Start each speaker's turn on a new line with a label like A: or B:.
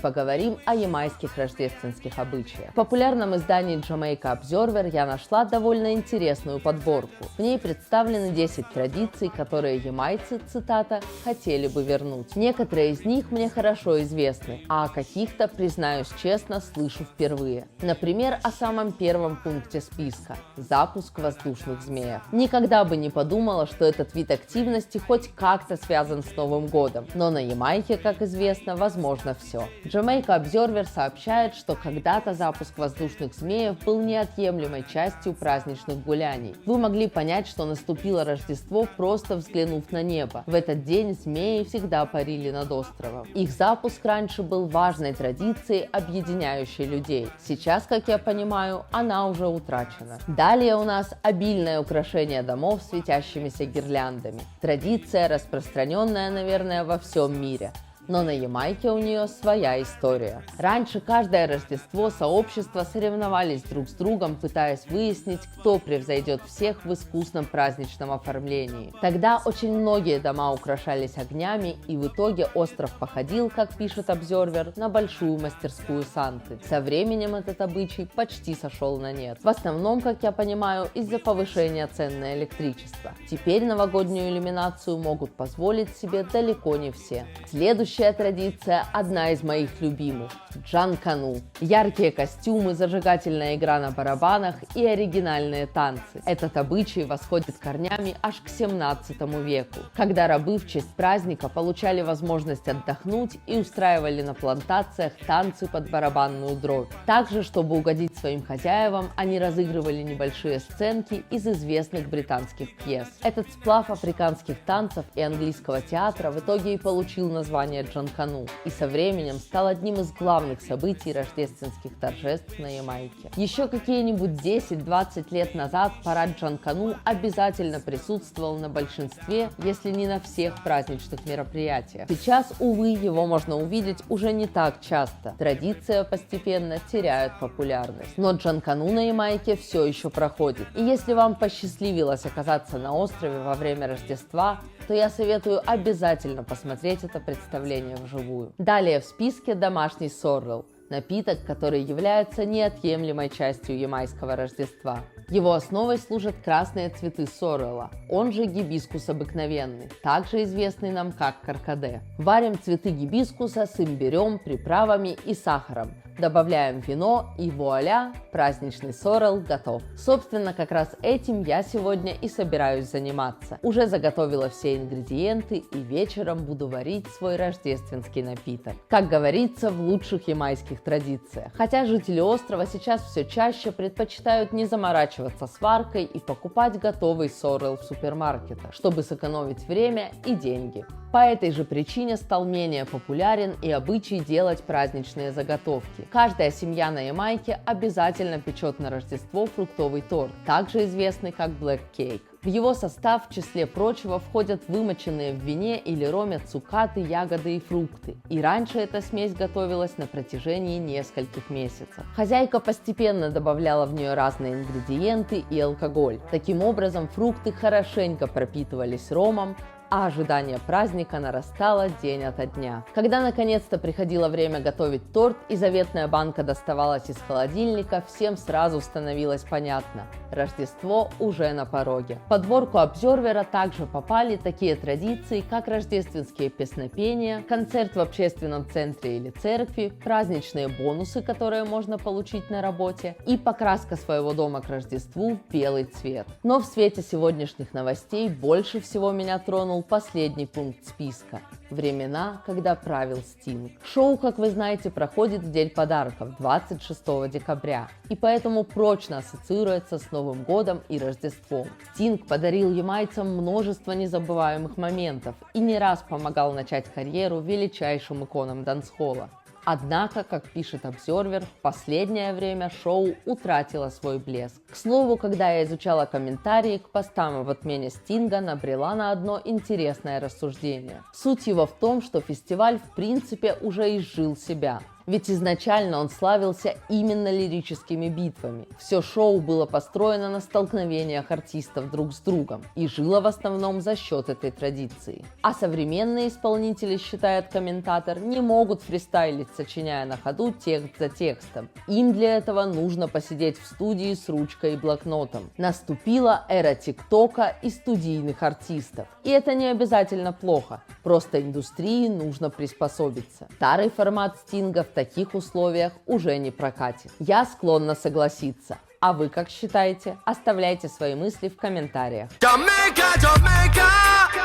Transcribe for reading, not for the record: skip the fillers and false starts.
A: Поговорим о ямайских рождественских обычаях. В популярном издании Jamaica Observer я нашла довольно интересную подборку. В ней представлены 10 традиций, которые ямайцы, цитата, хотели бы вернуть. Некоторые из них мне хорошо известны, а о каких-то, признаюсь честно, слышу впервые. Например, о самом первом пункте списка – запуск воздушных змеев. Никогда бы не подумала, что этот вид активности хоть как-то связан с Новым годом, но на Ямайке, как известно, возможно все. Jamaica Observer сообщает, что когда-то запуск воздушных змеев был неотъемлемой частью праздничных гуляний. Вы могли понять, что наступило Рождество, просто взглянув на небо. В этот день змеи всегда парили над островом. Их запуск раньше был важной традицией, объединяющей людей. Сейчас, как я понимаю, она уже утрачена. Далее у нас обильное украшение домов светящимися гирляндами. Традиция, распространенная, наверное, во всем мире. Но на Ямайке у нее своя история. Раньше каждое Рождество сообщества соревновались друг с другом, пытаясь выяснить, кто превзойдет всех в искусном праздничном оформлении. Тогда очень многие дома украшались огнями, и в итоге остров походил, как пишет Observer, на большую мастерскую Санты. Со временем этот обычай почти сошел на нет. В основном, как я понимаю, из-за повышения цен на электричество. Теперь новогоднюю иллюминацию могут позволить себе далеко не все. Следующая традиция – одна из моих любимых – Джанкану. Яркие костюмы, зажигательная игра на барабанах и оригинальные танцы. Этот обычай восходит корнями аж к 17 веку, когда рабы в честь праздника получали возможность отдохнуть и устраивали на плантациях танцы под барабанную дробь. Также, чтобы угодить своим хозяевам, они разыгрывали небольшие сценки из известных британских пьес. Этот сплав африканских танцев и английского театра в итоге и получил название Джанкану и со временем стал одним из главных событий рождественских торжеств на Ямайке. Еще какие-нибудь 10-20 лет назад парад Джанкану обязательно присутствовал на большинстве, если не на всех праздничных мероприятиях. Сейчас, увы, его можно увидеть уже не так часто. Традиция постепенно теряет популярность. Но Джанкану на Ямайке все еще проходит. И если вам посчастливилось оказаться на острове во время Рождества, то я советую обязательно посмотреть это представление вживую. Далее в списке домашний соррел – напиток, который является неотъемлемой частью ямайского Рождества. Его основой служат красные цветы соррела, он же гибискус обыкновенный, также известный нам как каркаде. Варим цветы гибискуса с имбирем, приправами и сахаром. Добавляем вино и вуаля, праздничный соррел готов. Собственно, как раз этим я сегодня и собираюсь заниматься. Уже заготовила все ингредиенты и вечером буду варить свой рождественский напиток. Как говорится в лучших ямайских традициях. Хотя жители острова сейчас все чаще предпочитают не заморачиваться с варкой и покупать готовый соррел в супермаркетах, чтобы сэкономить время и деньги. По этой же причине стал менее популярен и обычай делать праздничные заготовки. Каждая семья на Ямайке обязательно печет на Рождество фруктовый торт, также известный как Black Cake. В его состав, в числе прочего, входят вымоченные в вине или роме цукаты, ягоды и фрукты. И раньше эта смесь готовилась на протяжении нескольких месяцев. Хозяйка постепенно добавляла в нее разные ингредиенты и алкоголь. Таким образом, фрукты хорошенько пропитывались ромом, а ожидание праздника нарастало день ото дня. Когда наконец-то приходило время готовить торт и заветная банка доставалась из холодильника, всем сразу становилось понятно – Рождество уже на пороге. В подборку Обзервера также попали такие традиции, как рождественские песнопения, концерт в общественном центре или церкви, праздничные бонусы, которые можно получить на работе, и покраска своего дома к Рождеству в белый цвет. Но в свете сегодняшних новостей больше всего меня тронул последний пункт списка – времена, когда правил Стинг. Шоу, как вы знаете, проходит в День подарков 26 декабря и поэтому прочно ассоциируется с Новым годом и Рождеством. Стинг подарил ямайцам множество незабываемых моментов и не раз помогал начать карьеру величайшим иконам дансхолла. Однако, как пишет Observer, в последнее время шоу утратило свой блеск. К слову, когда я изучала комментарии к постам об отмене Стинга, набрела на одно интересное рассуждение. Суть его в том, что фестиваль в принципе уже изжил себя. Ведь изначально он славился именно лирическими битвами. Все шоу было построено на столкновениях артистов друг с другом и жило в основном за счет этой традиции. А современные исполнители, считает комментатор, не могут фристайлить, сочиняя на ходу текст за текстом. Им для этого нужно посидеть в студии с ручкой и блокнотом. Наступила эра ТикТока и студийных артистов. И это не обязательно плохо, просто индустрии нужно приспособиться. Старый формат Стинга в таких условиях уже не прокатит. Я склонна согласиться. А вы как считаете? Оставляйте свои мысли в комментариях.
B: Jamaica, Jamaica.